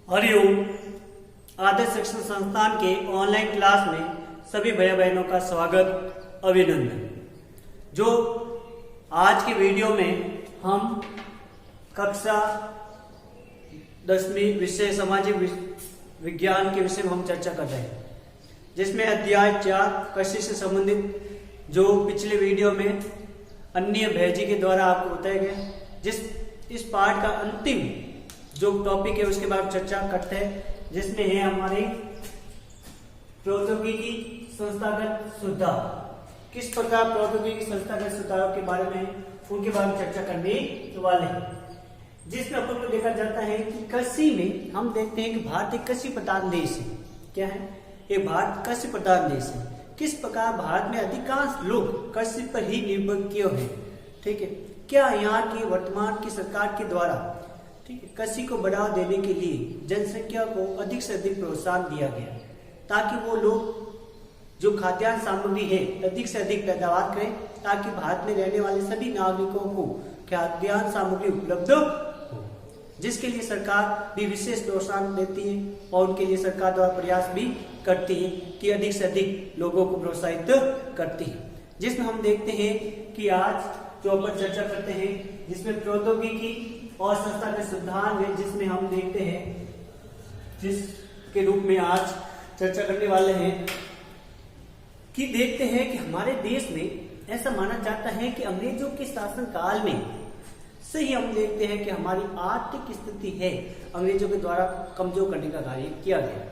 हरिओम। आदर्श शिक्षण संस्थान के ऑनलाइन क्लास में सभी भैया बहनों का स्वागत, अभिनंदन। जो आज के वीडियो में हम कक्षा 10वीं विषय सामाजिक विज्ञान के विषय में हम चर्चा कर रहे हैं, जिसमें अध्याय 4 कृषि से संबंधित जो पिछले वीडियो में अन्य भैजी के द्वारा आपको बताया गया, इस पाठ का अंतिम जो टॉपिक है उसके बारे में चर्चा करते हैं, जिसमें है हमारे प्रौद्योगिकी संस्थागत सुधार। किस प्रकार प्रौद्योगिकी संस्थागत सुधारों के बारे में उनके बारे में चर्चा करने वाले हैं, जिसमें अपन को देखा जाता है कि कृषि में हम देखते हैं कि भारत एक कृषि प्रधान देश है। क्या है? ये भारत कृषि प्रधान देश है। किस प्रकार भारत में अधिकांश लोग कृषि पर ही निर्भर किए हैं। ठीक है, क्या यहाँ की वर्तमान की सरकार के द्वारा ठीक है कृषि को बढ़ावा देने के लिए जनसंख्या को अधिक से अधिक प्रोत्साहन दिया गया, ताकि वो लोग जो खाद्यान्न सामग्री है अधिक से अधिक पैदावार करें, ताकि भारत में रहने वाले सभी नागरिकों को खाद्यान्न सामग्री उपलब्ध हो, जिसके लिए सरकार भी विशेष प्रोत्साहन देती है और उनके लिए सरकार द्वारा प्रयास भी करती है कि अधिक से अधिक लोगों को प्रोत्साहित करती है। जिसमें हम देखते हैं कि आज जो अपन चर्चा करते हैं, जिसमें प्रौद्योगिकी और संस्थागत सुधार में, जिसमें हम देखते हैं जिसके रूप में आज चर्चा करने वाले हैं कि देखते हैं कि हमारे देश में ऐसा माना जाता है कि अंग्रेजों के शासन काल में से ही हम देखते हैं कि हमारी आर्थिक स्थिति है अंग्रेजों के द्वारा कमजोर करने का कार्य किया गया,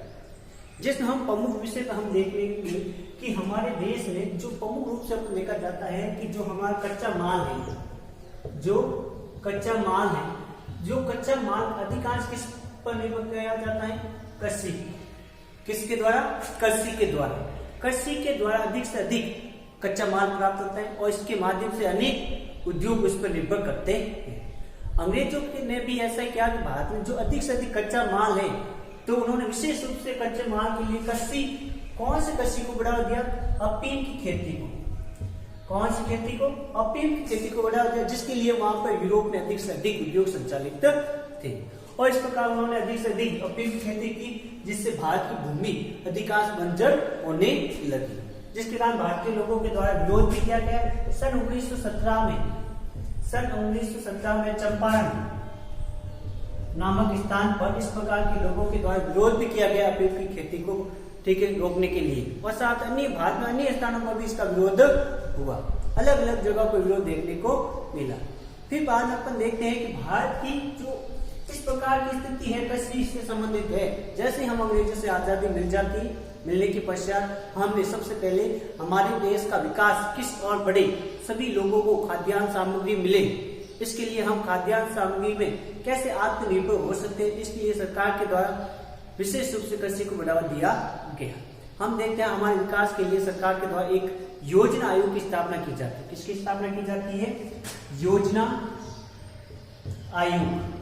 जिसमें हम प्रमुख विषय पर हम देखेंगे कि हमारे देश में जो प्रमुख रूप से देखा जाता है कि जो हमारा कच्चा माल है, जो कच्चा माल अधिकांश किस पर निर्भर किया जाता है? कृषि। किसके द्वारा? कृषि के द्वारा। कृषि के द्वारा अधिक से अधिक कच्चा माल प्राप्त होता है और इसके माध्यम से अनेक उद्योग उस पर निर्भर करते हैं। अंग्रेजों ने भी ऐसा किया कि भारत में जो अधिक से अधिक कच्चा माल है, तो उन्होंने विशेष रूप से कच्चे माल के लिए कौन से कृषि को बढ़ावा दिया? अफीम की खेती को। कौन सी खेती को? अफीम की खेती को बढ़ावा दिया, जिसके लिए वहां पर यूरोप में अधिक से अधिक उद्योग संचालित थे और इस प्रकार उन्होंने अधिक से अधिक अफीम की खेती की, जिससे भारत की भूमि अधिकांश बंजर होने लगी, जिसके कारण भारतीय लोगों के द्वारा विरोध भी किया गया। सन 1917 में चंपारण नामक स्थान पर इस प्रकार के लोगों के द्वारा विरोध भी किया गया अफीम की खेती को ठीक है रोकने के लिए, और साथ अन्य भारत में अन्य स्थानों पर भी इसका विरोध हुआ। अलग अलग जगह पर विरोध देखने को मिला। फिर बाद में अपन देखते हैं कि भारत की जो इस प्रकार की स्थिति है कृषि से संबंधित है। जैसे हम अंग्रेजों से आजादी मिलने के पश्चात हमने सबसे पहले हमारे देश का विकास किस और बढ़े, सभी लोगों को खाद्यान्न सामग्री मिले, इसके लिए हम खाद्यान्न सामग्री में कैसे आत्मनिर्भर हो सकते हैं, इसलिए सरकार के द्वारा विशेष रूप से कृषि को बढ़ावा दिया गया। हम देखते हैं हमारे विकास के लिए सरकार के द्वारा एक योजना आयोग की स्थापना की जाती है। किसकी स्थापना की जाती है? योजना आयोग।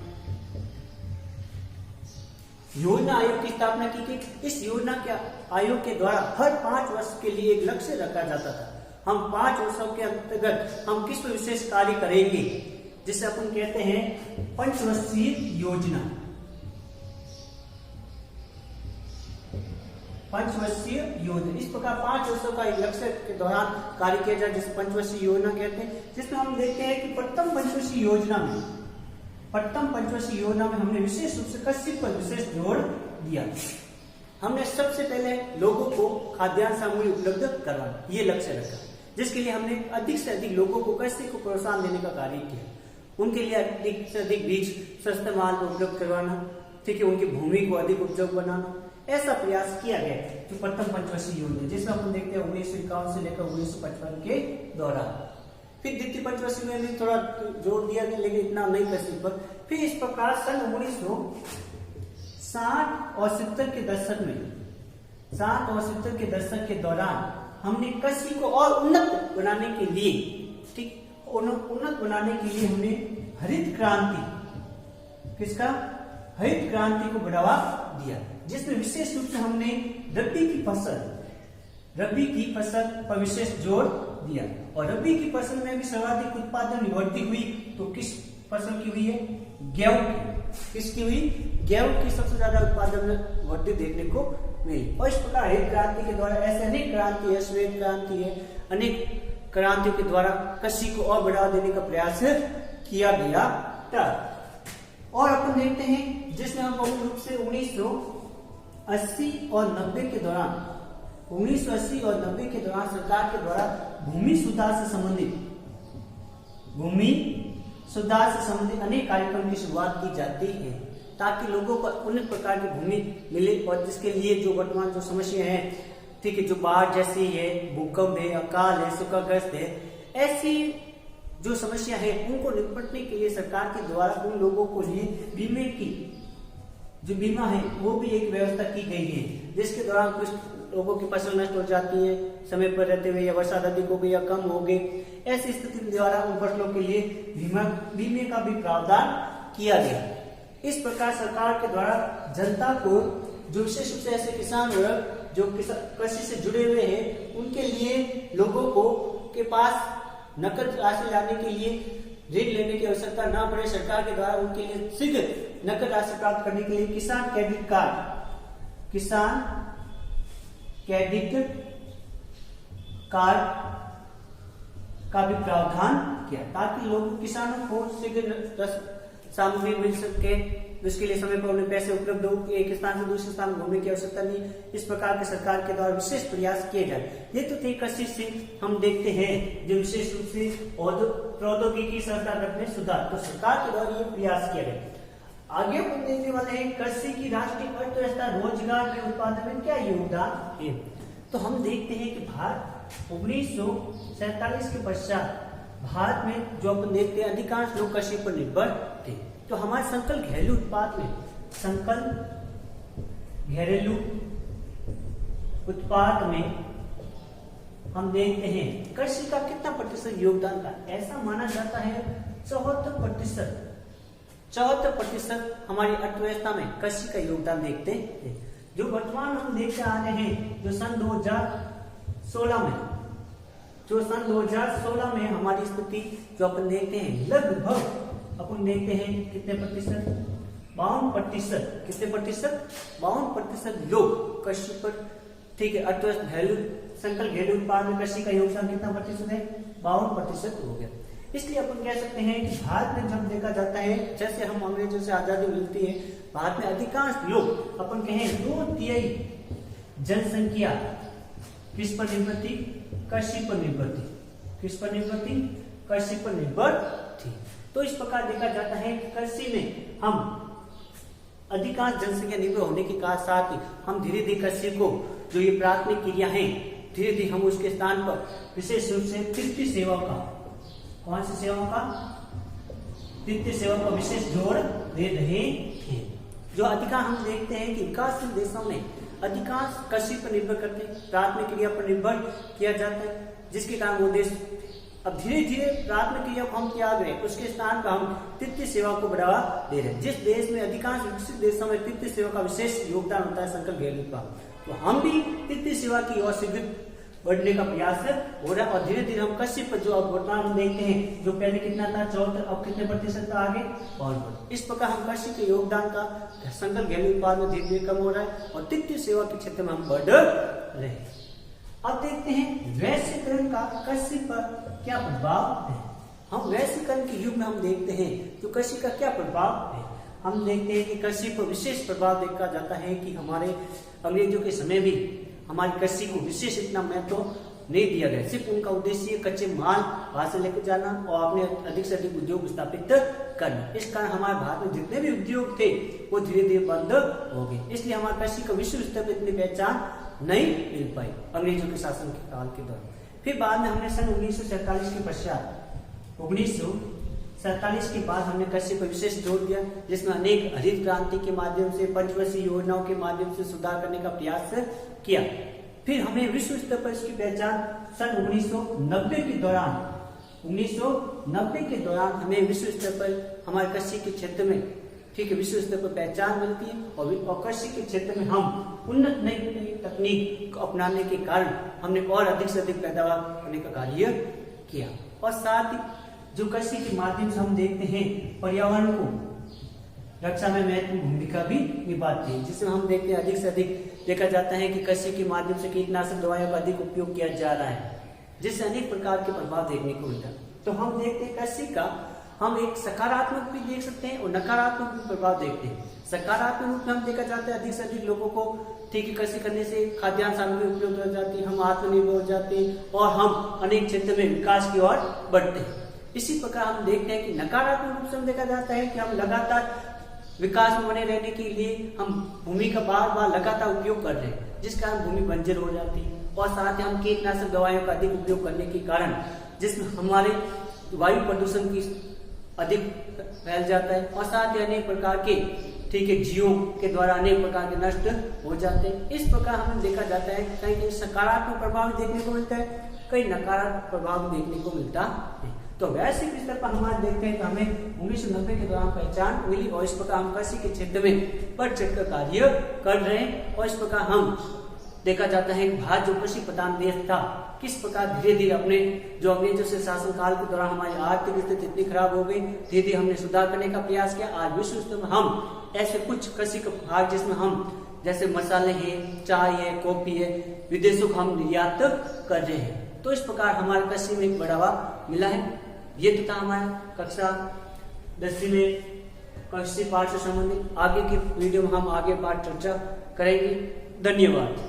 योजना आयोग की स्थापना की गई। इस योजना के आयोग के द्वारा हर 5 वर्ष के लिए एक लक्ष्य रखा जाता था। हम 5 वर्षों के अंतर्गत हम किस पर विशेष कार्य करेंगे, जिसे अपन कहते हैं पंचवर्षीय योजना। पंचवर्षीय योजना इस प्रकार 5 वर्षों का एक लक्ष्य के दौरान कार्य किया जाए, जिसे पंचवर्षीय योजना कहते हैं। जिसमें हम देखते हैं कि प्रथम पंचवर्षीय योजना में हमने विशेष रूप से कृषि पर विशेष जोर दिया। हमने सबसे पहले लोगों को खाद्यान्न सामग्री उपलब्ध करवाना ये लक्ष्य रखा, जिसके लिए हमने अधिक से अधिक लोगों को कृषि को प्रोत्साहन देने का कार्य किया। उनके लिए अधिक से अधिक बीज सस्ते माल को उपलब्ध करवाना, ठीक है, उनकी भूमि को अधिक उपजाऊ बनाना, ऐसा प्रयास किया गया तो प्रथम पंचवर्षीय योजना, जिसमें हम देखते हैं 1951 से लेकर 1955 के दौरान। फिर द्वितीय पंचवर्षीय में थोड़ा जोर दिया गया, लेकिन इतना नहीं कृषि पर। फिर इस प्रकार सन 1960 और 70 के दशक में 60 और 70 के दशक के दौरान हमने कृषि को और उन्नत बनाने के लिए हमने हरित क्रांति हरित क्रांति को बढ़ावा दिया, जिसमें विशेष रूप से हमने रबी की फसल पर विशेष जोर दिया। और रबी की फसल में भी सर्वाधिक उत्पादन वृद्धि हुई, तो किस फसल की हुई है? गेहूं की। किसकी हुई? गेहूं की सबसे ज्यादा उत्पादन में वृद्धि देखने को मिली। और इस प्रकार हरित क्रांति के द्वारा ऐसे अनेक क्रांति है, श्वेत क्रांति है, अनेक क्रांतियों के द्वारा कृषि को और बढ़ावा देने का प्रयास किया गया था। और अपन देखते हैं जिसमें हम प्रमुख रूप से 1980 और 90 के दौरान 1980 और 90 के दौरान सरकार के द्वारा भूमि सुधार से संबंधित अनेक कार्यक्रम की शुरुआत की जाती है ताकि लोगों को उन्नत प्रकार की भूमि मिले और जिसके लिए जो वर्तमान जो समस्या है, ठीक है, जो बाढ़ जैसी है, भूकंप है, अकाल है, सूखाग्रस्त है, ऐसी जो समस्या है उनको निपटने के लिए सरकार के द्वारा उन लोगों को लिए बीमे की जो बीमा है वो भी एक व्यवस्था की गई है, जिसके दौरान कुछ लोगों की फसल नष्ट हो जाती है समय पर रहते हुए, या वर्षा अधिक हो गई या कम हो गई, ऐसी स्थिति के द्वारा उन फसलों के लिए बीमे का भी प्रावधान किया गया। इस प्रकार सरकार के द्वारा जनता को जो विशेष रूप से ऐसे किसान वर्ग जो कृषि से जुड़े हुए हैं उनके लिए लोगों को के पास नकद राशि लाने के लिए ऋण लेने की आवश्यकता ना पड़े, सरकार के द्वारा उनके लिए शीघ्र नकद राशि प्राप्त करने के लिए किसान क्रेडिट कार्ड का भी प्रावधान किया ताकि लोग किसानों को शीघ्र सामग्री मिल सके, उसके लिए समय पर उन्हें पैसे उपलब्ध हो, एक स्थान से दूसरे स्थान घूमने की आवश्यकता नहीं। इस प्रकार के सरकार के द्वारा विशेष प्रयास किए जाए। ये तो थे कृषि से हम देखते हैं जो विशेष रूप से प्रौद्योगिकी संस्थागत में सुधार, तो सरकार के द्वारा ये प्रयास किया गया। आगे हम देखने वाले हैं कृषि की राष्ट्रीय अर्थव्यवस्था रोजगार के उत्पादन में क्या योगदान है। तो हम देखते हैं कि भारत 1947 के पश्चात भारत में जो अपन देखते हैं अधिकांश लोग कृषि पर निर्भर थे। तो हमारे सकल घरेलू उत्पाद में हम देखते हैं कृषि का कितना प्रतिशत योगदान था। ऐसा माना जाता है 74% हमारी अर्थव्यवस्था में कृषि का योगदान देखते हैं। जो वर्तमान हम देखते आ रहे हैं जो सन 2016 में हमारी स्थिति जो अपन देखते हैं लगभग अपन देखते हैं कितने प्रतिशत 52%, कितने प्रतिशत 52% लोग कृषि पर, ठीक है, अर्थव्यवस्था सकल घरेलू उत्पाद में कृषि का योगदान कितना प्रतिशत है? 52% हो गया। इसलिए अपन कह सकते हैं कि भारत में जब देखा जाता है जैसे हम अंग्रेजों से आजादी मिलती है, भारत में अधिकांश लोग अपन कहें 2/3 जनसंख्या किस पर निर्भर थी? कृषि पर निर्भर थी। किस पर निर्भर थी? कृषि पर निर्भर थी। तो इस प्रकार देखा जाता है कि कृषि में हम अधिकांश जनसंख्या निर्भर होने के साथ ही हम धीरे धीरे कृषि को जो ये प्राथमिक क्रिया है धीरे धीरे हम उसके स्थान पर विशेष रूप से तृतीय सेवा का, कौन सी सेवा का? तृतीय सेवा का विशेष जोर दे रहे हैं। जो अधिकांश हम देखते हैं कि विकासशील देशों में अधिकांश कृषि पर निर्भर करते हैं, प्राथमिक क्रिया पर निर्भर किया जाता है, जिसके कारण वो देश अब धीरे धीरे प्राथमिक क्रिया को हम त्याग रहे हैं, उसके स्थान पर हम तृतीय सेवा को बढ़ावा दे रहे हैं। जिस देश में अधिकांश विकसित देशों में तृतीय सेवा का विशेष योगदान होता है सकल घरेलू उत्पाद, तो हम भी तृतीय सेवा की ओर शीघ्र बढ़ने का प्रयास हो रहा है। और धीरे धीरे हम कृषि पर जो अब वर्तमान हम देखते हैं जो पहले कितना था 74, अब कितने प्रतिशत का आगे और इस प्रकार हम कृषि के योगदान का सकल घरेलू उत्पाद में धीरे धीरे कम हो रहा है और तृतीय सेवा के क्षेत्र में हम बढ़ रहे हैं। अब देखते हैं वैश्वीकरण का कृषि पर क्या प्रभाव है। हम वैश्वीकरण के युग में हम देखते हैं तो कृषि का क्या प्रभाव है। हम देखते हैं कि कृषि पर विशेष प्रभाव देखा जाता है कि हमारे अंग्रेजों के समय भी हमारी कृषि को विशेष इतना महत्व नहीं दिया गया। सिर्फ उनका उद्देश्य कच्चे माल बाहर से लेकर जाना और अपने अधिक से अधिक उद्योग स्थापित करना। इस कारण हमारे भारत में जितने भी उद्योग थे वो धीरे धीरे बंद हो गए। इसलिए हमारी कृषि को विश्व स्तर पर इतनी पहचान नहीं मिल पाई अंग्रेजों के शासन के काल के दौरान। फिर बाद में हमने सन 1947 के पश्चात 1947 के बाद हमने कृषि पर विशेष जोर दिया, जिसमें अनेक हरित क्रांति के माध्यम से, पंचवर्षीय योजनाओं के माध्यम से सुधार करने का प्रयास किया। फिर हमें विश्व स्तर पर इसकी पहचान सन 1990 के दौरान हमें विश्व स्तर पर हमारे कृषि के क्षेत्र में, ठीक है, विश्व स्तर पर पहचान मिलती है और कृषि के क्षेत्र में हम उन्नत नई तकनीक अपनाने के कारण हमने और अधिक से अधिक पैदावार करने का कार्य किया। और साथ ही जो कृषि के माध्यम से हम देखते हैं पर्यावरण को रक्षा में महत्वपूर्ण भूमिका भी निभाती है, जिसमें हम देखते हैं अधिक से अधिक देखा जाता है कि कृषि के माध्यम से कीटनाशक दवाइयों का अधिक उपयोग किया जा रहा है, जिससे अनेक प्रकार के प्रभाव देखने को मिलता है। तो हम देखते हैं कृषि का हम एक सकारात्मक भी देख सकते हैं और नकारात्मक भी प्रभाव देखते हैं। सकारात्मक रूप में हम देखा जाता है अधिक से अधिक लोगों को ठीक है कृषि करने से खाद्यान्न सामग्री उपलब्ध हो जाती है, हम आत्मनिर्भर हो जाते हैं और हम अनेक क्षेत्र में विकास की ओर बढ़ते हैं। इसी प्रकार हम देखते हैं कि नकारात्मक रूप से हम देखा जाता है कि हम लगातार विकास में बने रहने के लिए हम भूमि का बार बार लगातार उपयोग कर रहे हैं, जिस कारण भूमि बंजर हो जाती है और साथ ही हम कीटनाशक दवाइयों का अधिक उपयोग करने के कारण जिसमें हमारे वायु प्रदूषण की अधिक फैल जाता है और साथ ही अनेक प्रकार के ठीक है जीवों के द्वारा अनेक प्रकार के नष्ट हो जाते हैं। इस प्रकार हमें देखा जाता है कहीं कहीं सकारात्मक प्रभाव देखने को मिलता है, कहीं नकारात्मक प्रभाव देखने को मिलता है। तो वैश्विक स्तर पर हमारे देखते हैं कि हमें 1990 के दौरान पहचान मिली और इस प्रकार हम कृषि के क्षेत्र में बढ़ चढ़कर कार्य कर रहे हैं और इस प्रकार हम देखा जाता है भारत जो कृषि प्रधान देश था किस प्रकार धीरे धीरे अपने जो अंग्रेजों से शासन काल के दौरान हमारी आर्थिक स्थिति इतनी खराब हो गई, धीरे धीरे हमने सुधार करने का प्रयास किया। आज विश्व स्तर में हम ऐसे कुछ कृषि का भाग जिसमें हम जैसे मसाले है, चाय है, कॉफी है, विदेशों को हम निर्यात कर रहे हैं। तो इस प्रकार हमारे कृषि में एक बढ़ावा मिला है। ये तो था हमारा कक्षा 10वीं में कृषि पाठ से संबंधित। आगे की वीडियो में हम आगे पाठ चर्चा करेंगे। धन्यवाद।